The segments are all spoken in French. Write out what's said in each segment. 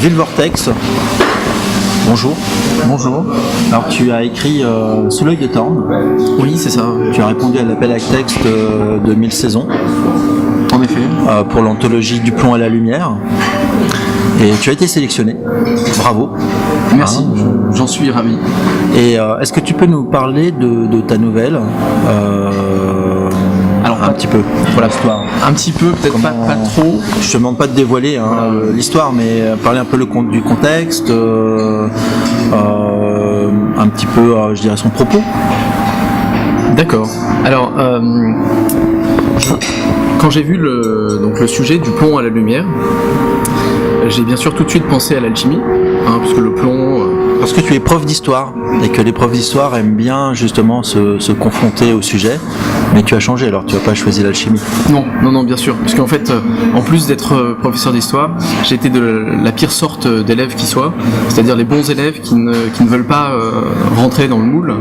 Villevortex. Bonjour. Bonjour. Alors tu as écrit Sous l'œil de Thorn. Oui, c'est ça. Tu as répondu à l'appel à texte de 1000 saisons. En effet. Pour l'anthologie Du plomb à la lumière. Et tu as été sélectionné. Bravo. Merci, j'en suis ravi. Et est-ce que tu peux nous parler de ta nouvelle Alors, un petit peu pour l'histoire. Un petit peu, peut-être pas trop. Je te demande pas de dévoiler l'histoire, mais parler un peu du contexte, un petit peu, je dirais, son propos. D'accord. Alors, quand j'ai vu le sujet du plomb à la lumière, j'ai bien sûr tout de suite pensé à l'alchimie, puisque le plomb... Parce que tu es prof d'histoire, et que les profs d'histoire aiment bien justement se confronter au sujet, mais tu as changé, alors tu n'as pas choisi l'alchimie. Non, bien sûr, parce qu'en fait, en plus d'être professeur d'histoire, j'ai été de la pire sorte d'élèves qui soit, c'est-à-dire les bons élèves qui ne veulent pas rentrer dans le moule,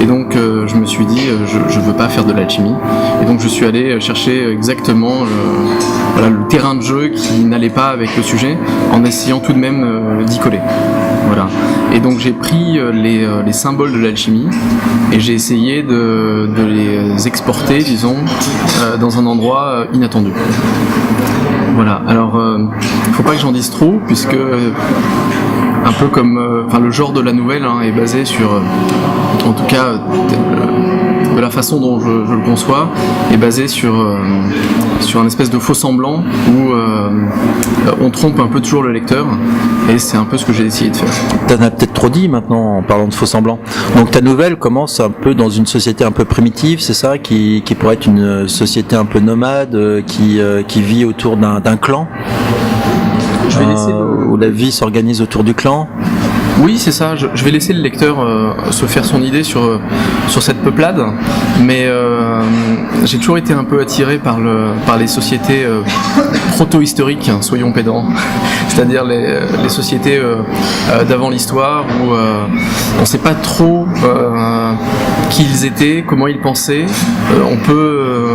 et donc je me suis dit, je veux pas faire de l'alchimie, et donc je suis allé chercher exactement le terrain de jeu qui n'allait pas avec le sujet, en essayant tout de même d'y coller. Voilà. Et donc j'ai pris les symboles de l'alchimie et j'ai essayé de les exporter, disons, dans un endroit inattendu. Voilà. Alors, il ne faut pas que j'en dise trop, puisque un peu comme, le genre de la nouvelle est basé sur, en tout cas, de la façon dont je le conçois, est basé sur un espèce de faux semblant où on trompe un peu toujours le lecteur, et c'est un peu ce que j'ai essayé de faire. T'en as peut-être trop dit maintenant en parlant de faux semblants. Donc ta nouvelle commence un peu dans une société un peu primitive, c'est ça, qui pourrait être une société un peu nomade, qui vit autour d'un clan, où la vie s'organise autour du clan. Oui, c'est ça. Je vais laisser le lecteur se faire son idée sur cette peuplade, mais j'ai toujours été un peu attiré par les sociétés proto-historiques, soyons pédants, c'est-à-dire les sociétés d'avant l'histoire où on ne sait pas trop qui ils étaient, comment ils pensaient. On peut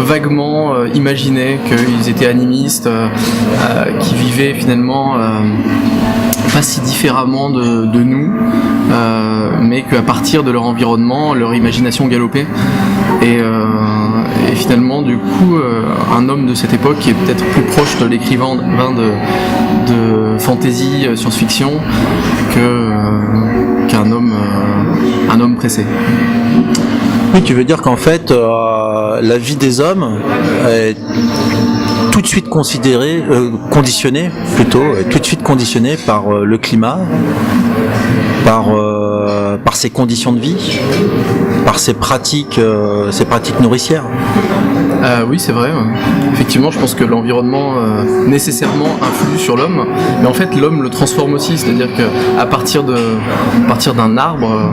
vaguement imaginer qu'ils étaient animistes, qui vivaient finalement pas si différemment de nous, mais qu'à partir de leur environnement, leur imagination galopait. Et finalement, du coup, un homme de cette époque qui est peut-être plus proche de l'écrivain de fantasy, science-fiction, qu'un homme pressé. Oui, tu veux dire qu'en fait, la vie des hommes est tout de suite conditionnée par le climat, par ses conditions de vie, par ses pratiques nourricières. Oui, c'est vrai. Effectivement, je pense que l'environnement nécessairement influe sur l'homme, mais en fait l'homme le transforme aussi, c'est-à-dire qu'à partir d'un arbre,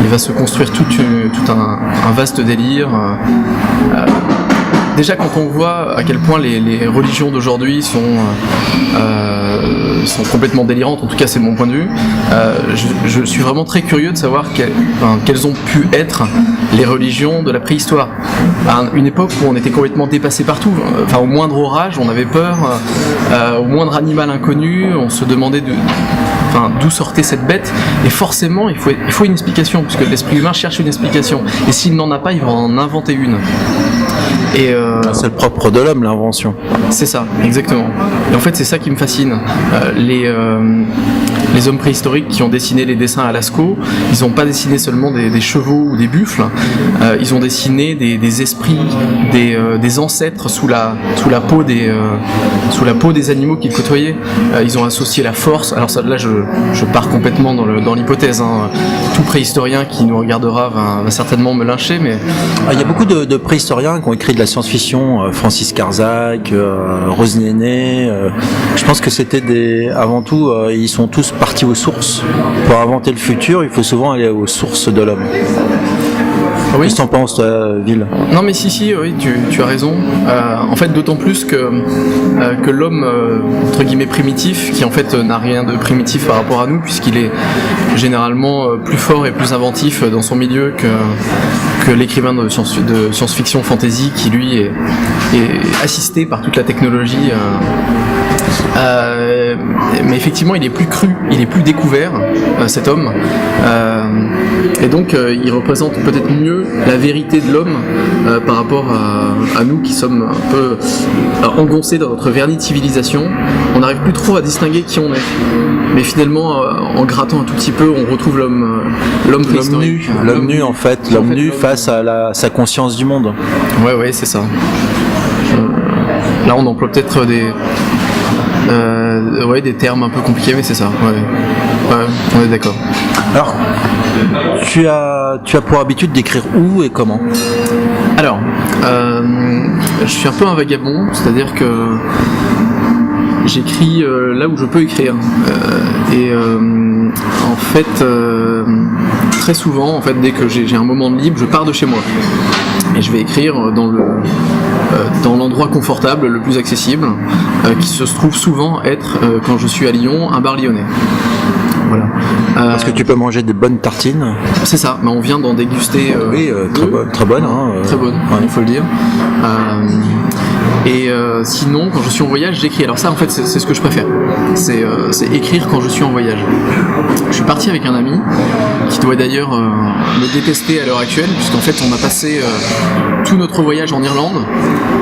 il va se construire tout un vaste délire. Déjà, quand on voit à quel point les religions d'aujourd'hui sont complètement délirantes, en tout cas c'est mon point de vue, je suis vraiment très curieux de savoir quelles ont pu être les religions de la préhistoire. À une époque où on était complètement dépassé partout, au moindre orage on avait peur, au moindre animal inconnu on se demandait d'où sortait cette bête, et forcément il faut une explication, parce que l'esprit humain cherche une explication, et s'il n'en a pas il va en inventer une. Et c'est le propre de l'homme, l'invention. C'est ça, exactement. Et en fait, c'est ça qui me fascine. Les hommes préhistoriques qui ont dessiné les dessins à Lascaux, ils n'ont pas dessiné seulement des chevaux ou des buffles, ils ont dessiné des esprits, des ancêtres sous la peau des animaux qu'ils côtoyaient. Ils ont associé la force. Alors ça, là, je pars complètement dans l'hypothèse. Tout préhistorien qui nous regardera va certainement me lyncher, mais il y a beaucoup de préhistoriens qui ont écrit de la science-fiction, Francis Carzac, Rose Néné. Je pense que c'était avant tout, ils sont tous partis aux sources. Pour inventer le futur, il faut souvent aller aux sources de l'homme. Oui. Qu'est-ce que t'en penses, toi, Ville ? Non, mais si, oui, tu as raison. En fait, d'autant plus que l'homme, entre guillemets, primitif, qui en fait n'a rien de primitif par rapport à nous, puisqu'il est généralement plus fort et plus inventif dans son milieu que l'écrivain de science-fiction fantasy, qui lui est assisté par toute la technologie Mais effectivement, il est plus cru, il est plus découvert, cet homme. Et donc, il représente peut-être mieux la vérité de l'homme par rapport à nous qui sommes un peu engoncés dans notre vernis de civilisation. On n'arrive plus trop à distinguer qui on est. Mais finalement, en grattant un tout petit peu, on retrouve l'homme préhistorique. L'homme nu, en fait. L'homme nu face à sa conscience du monde. Ouais, c'est ça. Là, on emploie peut-être des termes un peu compliqués, mais c'est ça. Ouais, on est d'accord. Alors, tu as pour habitude d'écrire où et comment? Alors, je suis un peu un vagabond, c'est-à-dire que j'écris là où je peux écrire. En fait, très souvent, en fait, dès que j'ai un moment de libre, je pars de chez moi. Et je vais écrire dans l'endroit confortable, le plus accessible, qui se trouve souvent être, quand je suis à Lyon, un bar lyonnais. Voilà. Parce que tu peux manger des bonnes tartines. C'est ça, mais on vient d'en déguster. Oui, très bonne. Très bonne, ouais. Il faut le dire. Sinon, quand je suis en voyage, j'écris. Alors ça, en fait, c'est ce que je préfère. C'est écrire quand je suis en voyage. Je suis parti avec un ami qui doit d'ailleurs me détester à l'heure actuelle, puisqu'en fait, on a passé tout notre voyage en Irlande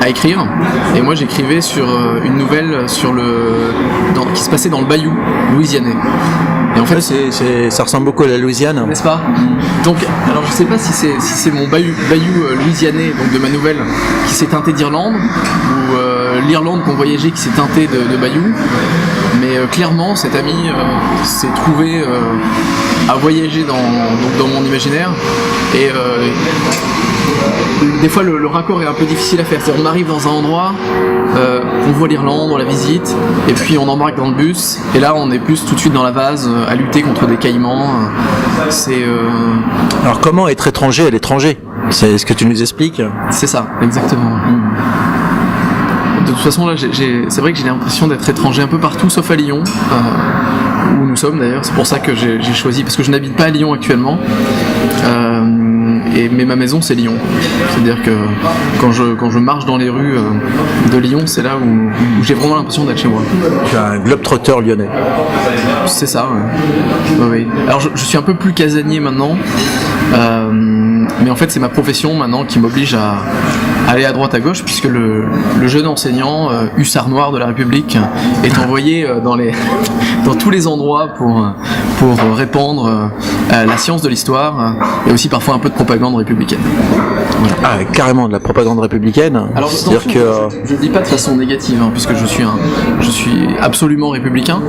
à écrire. Et moi, j'écrivais sur une nouvelle qui se passait dans le bayou louisianais. Et en fait, ça ressemble beaucoup à la Louisiane, n'est-ce pas? Donc, alors je sais pas si c'est mon bayou louisianais, donc de ma nouvelle, qui s'est teinté d'Irlande, ou l'Irlande qu'on voyageait qui s'est teintée de bayou, mais clairement cet ami s'est trouvé à voyager dans mon imaginaire, et des fois le raccord est un peu difficile à faire. C'est-à-dire, on arrive dans un endroit, on voit l'Irlande, on la visite, et puis on embarque dans le bus, et là on est plus tout de suite dans la vase à lutter contre des caïmans. Alors comment être étranger à l'étranger? C'est ce que tu nous expliques? C'est ça, exactement. De toute façon là, c'est vrai que j'ai l'impression d'être étranger un peu partout, sauf à Lyon, où nous sommes d'ailleurs. C'est pour ça que j'ai choisi, parce que je n'habite pas à Lyon actuellement. Mais ma maison c'est Lyon, c'est-à-dire que quand je marche dans les rues de Lyon, c'est là où j'ai vraiment l'impression d'être chez moi. Tu es un globe-trotter lyonnais. C'est ça, ouais. Oui. Alors je suis un peu plus casanier maintenant, mais en fait c'est ma profession maintenant qui m'oblige à aller à droite à gauche, puisque le jeune enseignant hussard noir de la République est envoyé dans tous les endroits pour répandre la science de l'histoire, et aussi parfois un peu de propagande républicaine. Voilà. Ah, carrément de la propagande républicaine. Alors, c'est-à-dire que je ne dis pas de façon négative, puisque je suis absolument républicain.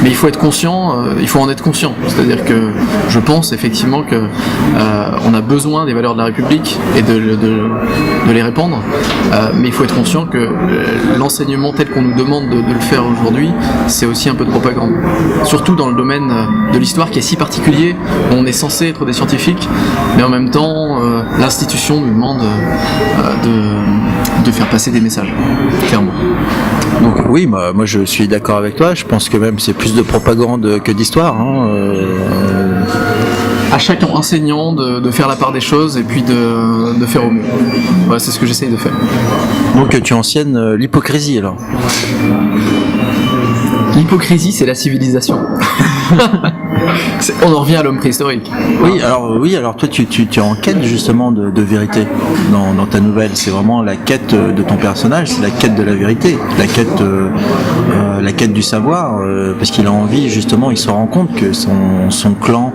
Mais il faut être conscient, il faut en être conscient. C'est-à-dire que je pense effectivement que on a besoin des valeurs de la République et de les répandre, mais il faut être conscient que l'enseignement tel qu'on nous demande de le faire aujourd'hui, c'est aussi un peu de propagande. Surtout dans le domaine de l'histoire qui est si particulier, où on est censé être des scientifiques, mais en même temps, l'institution nous demande de faire passer des messages, clairement. Donc oui, moi je suis d'accord avec toi, je pense que même c'est plus de propagande que d'histoire. À chaque enseignant de faire la part des choses et puis de faire au mieux. Voilà, c'est ce que j'essaye de faire. Donc tu enseignes l'hypocrisie alors? L'hypocrisie, c'est la civilisation. On en revient à l'homme préhistorique. Oui, alors toi tu es en quête justement de vérité dans ta nouvelle. C'est vraiment la quête de ton personnage, c'est la quête de la vérité, la quête du savoir, parce qu'il a envie justement, il se rend compte que son clan,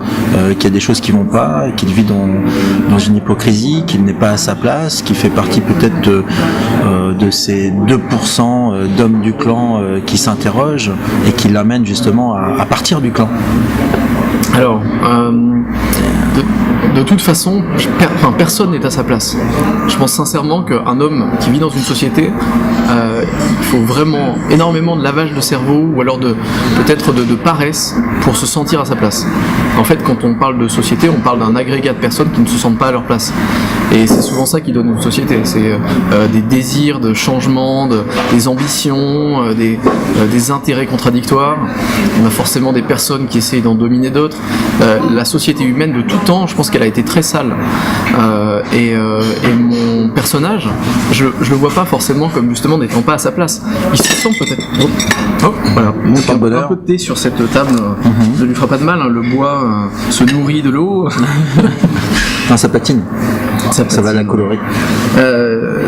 qu'il y a des choses qui vont pas, qu'il vit dans une hypocrisie, qu'il n'est pas à sa place, qu'il fait partie peut-être de ces 2% d'hommes du clan qui s'interrogent et qui l'amènent justement à partir du clan. Alors, de toute façon, personne n'est à sa place. Je pense sincèrement qu'un homme qui vit dans une société, il faut vraiment énormément de lavage de cerveau, ou alors peut-être de paresse pour se sentir à sa place. En fait, quand on parle de société, on parle d'un agrégat de personnes qui ne se sentent pas à leur place. Et c'est souvent ça qui donne une société, c'est des désirs de changement, des ambitions, des intérêts contradictoires. On a forcément des personnes qui essayent d'en dominer d'autres. La société humaine de tout temps, je pense qu'elle a été très sale. Et mon personnage, je le vois pas forcément comme justement n'étant pas à sa place. Il se sent peut-être. Voilà. Donc un peu de thé sur cette table ne lui fera pas de mal. Hein. Le bois se nourrit de l'eau. Non, ça patine. Ça va la colorer.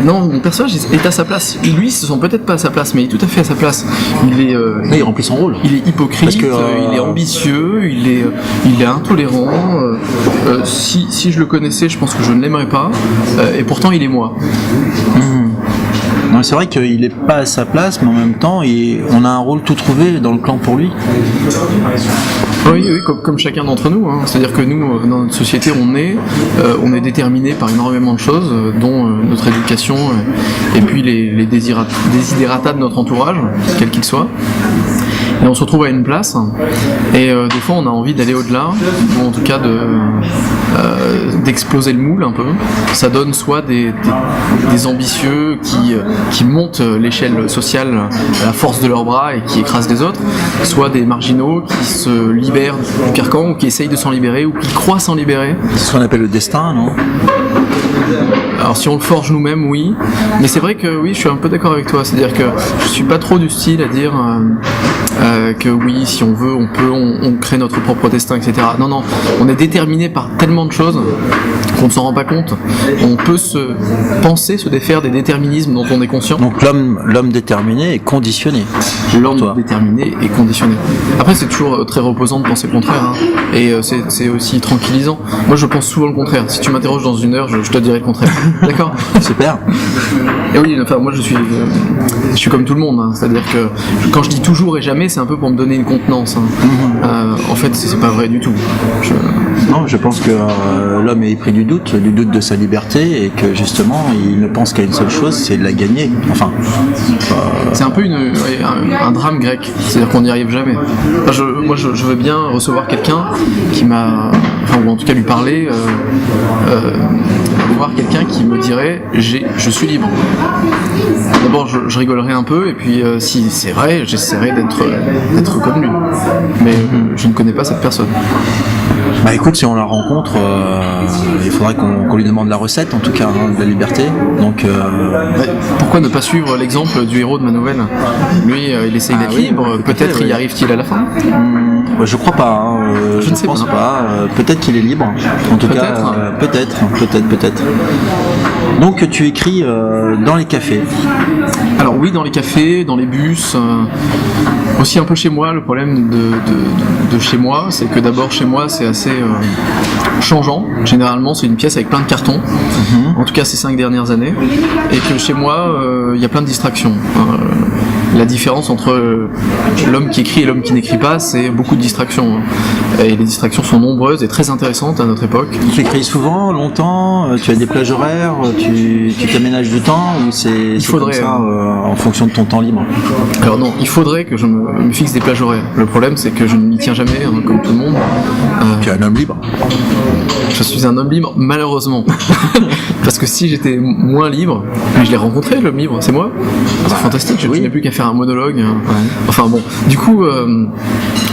Non, mon personnage est à sa place. Lui, il se sent peut-être pas à sa place, mais il est tout à fait à sa place. Il remplit son rôle. Il est hypocrite, il est ambitieux, il est intolérant. Si je le connaissais, je pense que je ne l'aimerais pas. Et pourtant, il est moi. Non, c'est vrai qu'il n'est pas à sa place, mais en même temps, on a un rôle tout trouvé dans le clan pour lui. Oui, comme chacun d'entre nous. Hein. C'est-à-dire que nous, dans notre société, on est déterminé par énormément de choses, dont notre éducation et puis les desiderata de notre entourage, quel qu'il soit. Et on se retrouve à une place, et des fois on a envie d'aller au-delà, ou en tout cas d'exploser le moule un peu. Ça donne soit des ambitieux qui montent l'échelle sociale à la force de leurs bras et qui écrasent les autres, soit des marginaux qui se libèrent du carcan, ou qui essayent de s'en libérer, ou qui croient s'en libérer. C'est ce qu'on appelle le destin, non ? Alors si on le forge nous-mêmes, oui, mais c'est vrai que oui, je suis un peu d'accord avec toi, c'est-à-dire que je suis pas trop du style à dire que oui, si on veut, on crée notre propre destin, etc. Non, on est déterminé par tellement de choses qu'on ne s'en rend pas compte. On peut se défaire des déterminismes dont on est conscient. Donc l'homme déterminé est conditionné. L'homme déterminé est conditionné. Après, c'est toujours très reposant de penser le contraire, hein. Et c'est aussi tranquillisant. Moi, je pense souvent le contraire. Si tu m'interroges dans une heure, je te dirai le contraire. D'accord ? Super. Et oui, enfin, moi je suis comme tout le monde, hein. C'est-à-dire que quand je dis toujours et jamais, c'est un peu pour me donner une contenance, hein. En fait, c'est pas vrai du tout. Non, je pense que l'homme est épris du doute de sa liberté, et que justement, il ne pense qu'à une seule chose, c'est de la gagner. Enfin, c'est un peu un drame grec, c'est-à-dire qu'on n'y arrive jamais. Enfin, moi, je veux bien recevoir quelqu'un qui m'a, ou en tout cas lui parler, voir quelqu'un qui me dirait je suis libre. D'abord je rigolerais un peu, et puis si c'est vrai, j'essaierai d'être comme lui, mais je ne connais pas cette personne. Bah écoute, si on la rencontre, il faudrait qu'on lui demande la recette, en tout cas, hein, de la liberté. Donc pourquoi ne pas suivre l'exemple du héros de ma nouvelle ? Lui, il essaye d'être libre, peut-être y arrive-t-il à la fin ? Je crois pas, hein. Je ne pense pas. Peut-être qu'il est libre. En tout cas, peut-être. Donc tu écris dans les cafés. Alors oui, dans les cafés, dans les bus, aussi un peu chez moi. Le problème de chez moi, c'est que d'abord chez moi c'est assez changeant. Généralement c'est une pièce avec plein de cartons, en tout cas ces 5 dernières années, et que chez moi il y a plein de distractions. La différence entre l'homme qui écrit et l'homme qui n'écrit pas, c'est beaucoup de distractions. Et les distractions sont nombreuses et très intéressantes à notre époque. Tu écris souvent, longtemps, tu as des plages horaires, tu t'aménages du temps, ou c'est comme ça en fonction de ton temps libre ? Alors non, il faudrait que je me fixe des plages horaires. Le problème c'est que je ne m'y tiens jamais, hein, comme tout le monde. Tu es un homme libre ? Je suis un homme libre, malheureusement. Parce que si j'étais moins libre, mais je l'ai rencontré, l'homme libre, c'est moi. C'est fantastique, je n'ai plus qu'à faire un monologue. Enfin bon, du coup,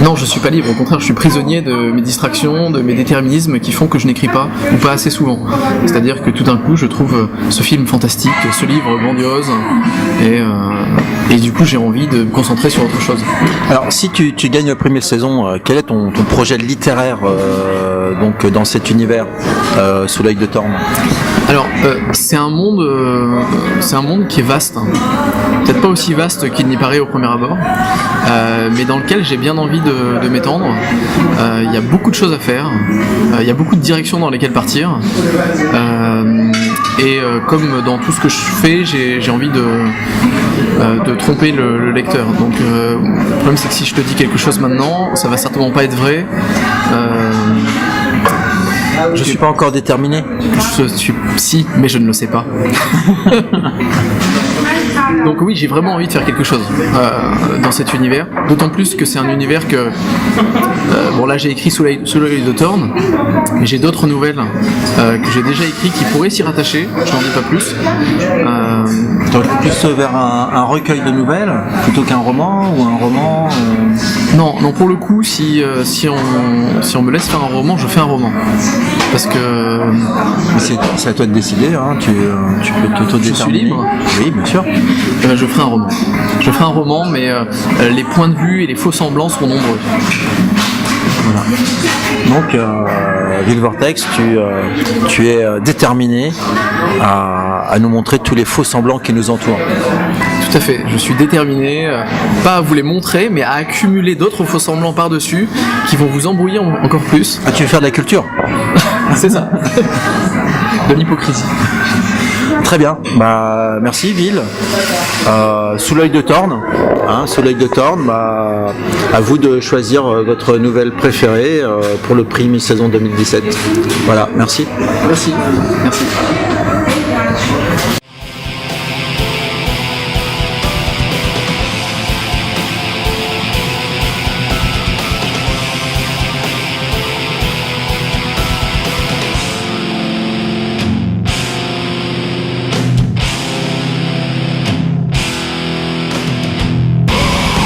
non, je suis pas libre, au contraire, je suis prisonnier de mes distractions, de mes déterminismes qui font que je n'écris pas, ou pas assez souvent. C'est-à-dire que tout d'un coup, je trouve ce film fantastique, ce livre grandiose, et du coup, j'ai envie de me concentrer sur autre chose. Alors, si tu gagnes la première saison, quel est ton projet littéraire donc dans cet univers sous l'œil de Thorne ? Alors, c'est un monde qui est vaste, hein. Peut-être pas aussi vaste qu'il n'y paraît au premier abord, mais dans lequel j'ai bien envie de m'étendre. Il y a beaucoup de choses à faire, il y a beaucoup de directions dans lesquelles partir, et comme dans tout ce que je fais, j'ai envie de tromper le lecteur. Donc le problème c'est que si je te dis quelque chose maintenant, ça va certainement pas être vrai. Je suis pas encore déterminé. Si, mais je ne le sais pas. Donc oui, j'ai vraiment envie de faire quelque chose dans cet univers, d'autant plus que c'est un univers que bon là j'ai écrit Sous l'œil de Thorn, mais j'ai d'autres nouvelles que j'ai déjà écrites qui pourraient s'y rattacher, je n'en dis pas plus. Donc plus vers un recueil de nouvelles plutôt qu'un roman ou un roman Non, pour le coup, si on me laisse faire un roman, je fais un roman. Parce que c'est à toi de décider, hein. Tu peux t'auto-déterminer. Je suis libre. Oui, bien sûr. Je ferai un roman. Je ferai un roman, mais les points de vue et les faux semblants seront nombreux. Voilà. Donc, Ville Vortex, tu es déterminé à nous montrer tous les faux semblants qui nous entourent. Tout à fait, je suis déterminé, pas à vous les montrer, mais à accumuler d'autres faux semblants par-dessus qui vont vous embrouiller encore plus. Ah, tu veux faire de la culture? C'est ça. De l'hypocrisie. Très bien, bah merci Ville. Sous l'œil de Thorn, Sous l'œil de Thorn, bah, à vous de choisir votre nouvelle préférée pour le prix mi-saison 2017. Voilà, merci. Merci.